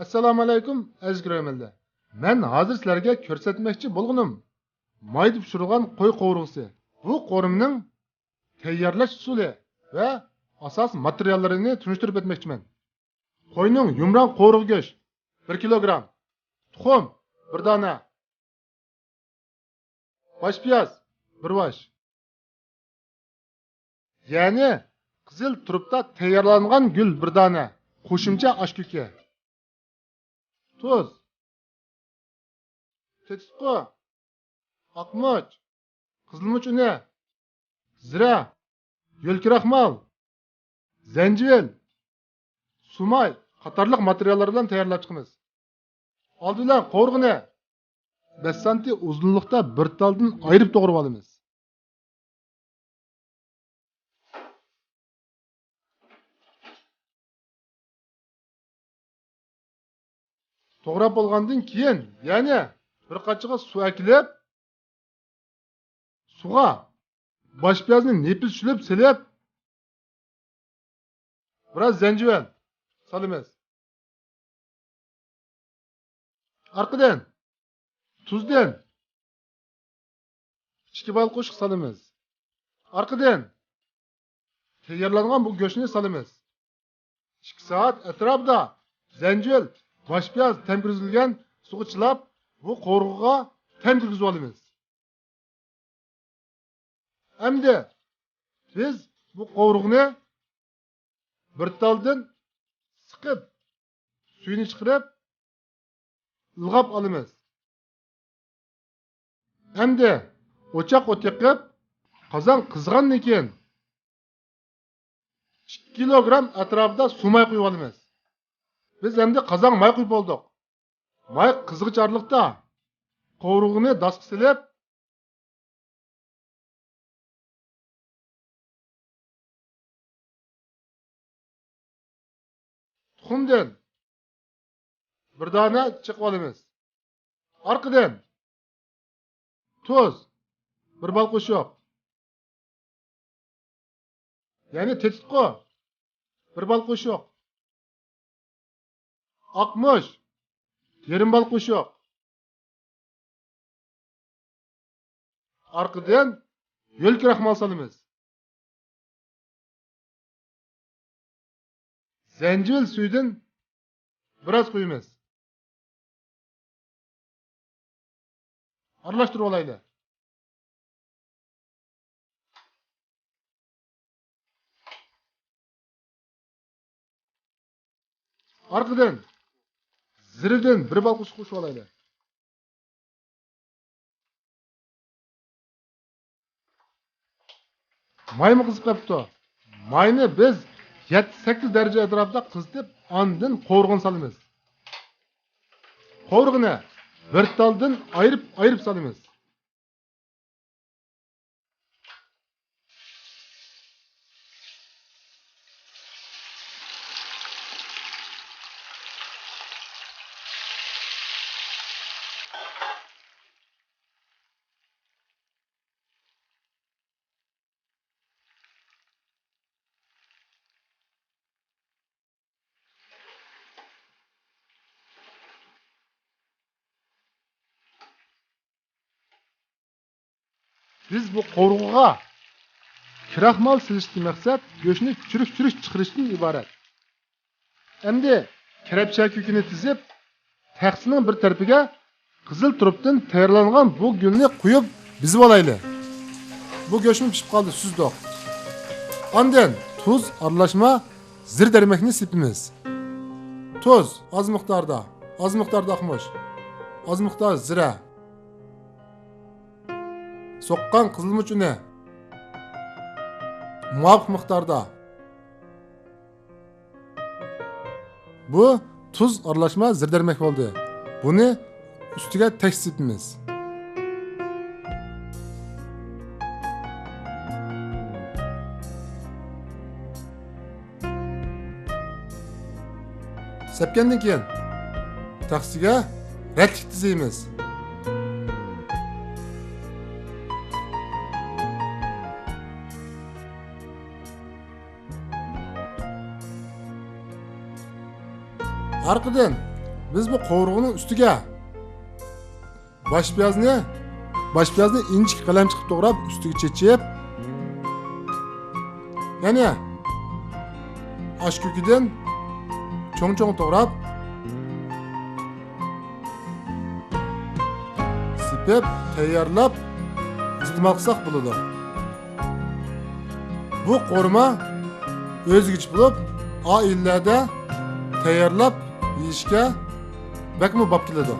Assalomu alaykum aziz ko'ruvchilar. Men hozir sizlarga ko'rsatmoqchi bo'lganim mayda pishirgan qo'y qo'vrug'isi. Bu qo'rimning tayyorlash usuli va asos materiallarini tunishtirib o'tmoqchiman. Qo'yning yumron qo'vrug' go'sht 1 kilogramm, tuxum 1 dona, bosh piyoz 1 bosh. Ya'ni qizil turubda tayyorlangan gul 1 dona, qo'shimcha oshko'ka. Tuz, tetisqo, aqmoch, qizilmuch uni, zira, yo'lkiraxmal, zanjil, sumay qatorliq materiallar bilan tayyorlab chiqamiz. Oldidan qo'rg'ini 5 santi uzunlikda bir taldan ayirib to'g'rab olamiz. To'g'rab bo'lgandan keyin, ya'ni bir qachiqqa suv akilib, suvga bosh piyozni nepil tushirib silib, biroz zanjibil solamiz. Arqadan tuzdan 2 bal qo'shib solamiz. Arqadan tayyorlangan bu go'shtni solamiz. 2 soat atrofida zanjil bosh piyoz temkirilgan suvga chilab, bu qo'rg'uga temkirgizib olamiz. Endi biz bu qo'rg'uni bir taldan siqib, suyini chiqarib, ilg'ab olamiz. Endi o'choq o't yoqib, qozon qizg'andan keyin 2 kilogramm atrofida sumay quyib olamiz. Biz endi qozon may quyib oldik. May qizg'icharlikda qo'vrug'ini dasga silib, tuxumdan 1 dona chiqib olamiz. Orqadan tuz 1 bal qo'shib, ya'ni tetisqo 1 bal qo'shib, aqmoch 1 bal qo'shib, orqadan yo'lkiraxmal solamiz. Zanjil suydan biroz qo'yamiz. Aralashtirib olaylik. Orqadan ziridan 1 bal qo'shib olaylik. Mayni qizib qapti. Mayni biz 7-8 darajə ətrafda qızıb, andın qovrğun salımız. Qovrğunu bir taldan ayırıb salımız. Biz bu qo'rg'uga kiraxmal silishdan maqsad go'shtni churuk chiqarishdan iborat. Endi kirapcha ko'kini tizib, taxsining bir tarafiga qizil turubdan tayyorlangan bu gulni quyib bizib olaylik. Bu go'shtni pishib qoldi, suzdoq. Ondan tuz aralashma zir darmakni sepimiz. Tuz oz miqdorda aqmoch, oz miqdor zira, so'qqan qizilmuch uni muvofiq miqdorda. Bu tuz aralashma zirdarmak bo'ldi. Buni ustiga teksitimiz. Sepgandan keyin taxsiga ratlik tizaymiz. Arqadan biz bu qovurg'uning ustiga boshpiyozni inchik qalamchiq qilib to'g'rab ustiga chechib, yana oshko'kidan cho'ng-cho'ng to'g'rab sipib tayyorlab iste'mol qilsak bo'ladi. Bu qo'rma o'zgacha bo'lib, oilalarda tayyorlab yeyishga bakmi bo'p keladi.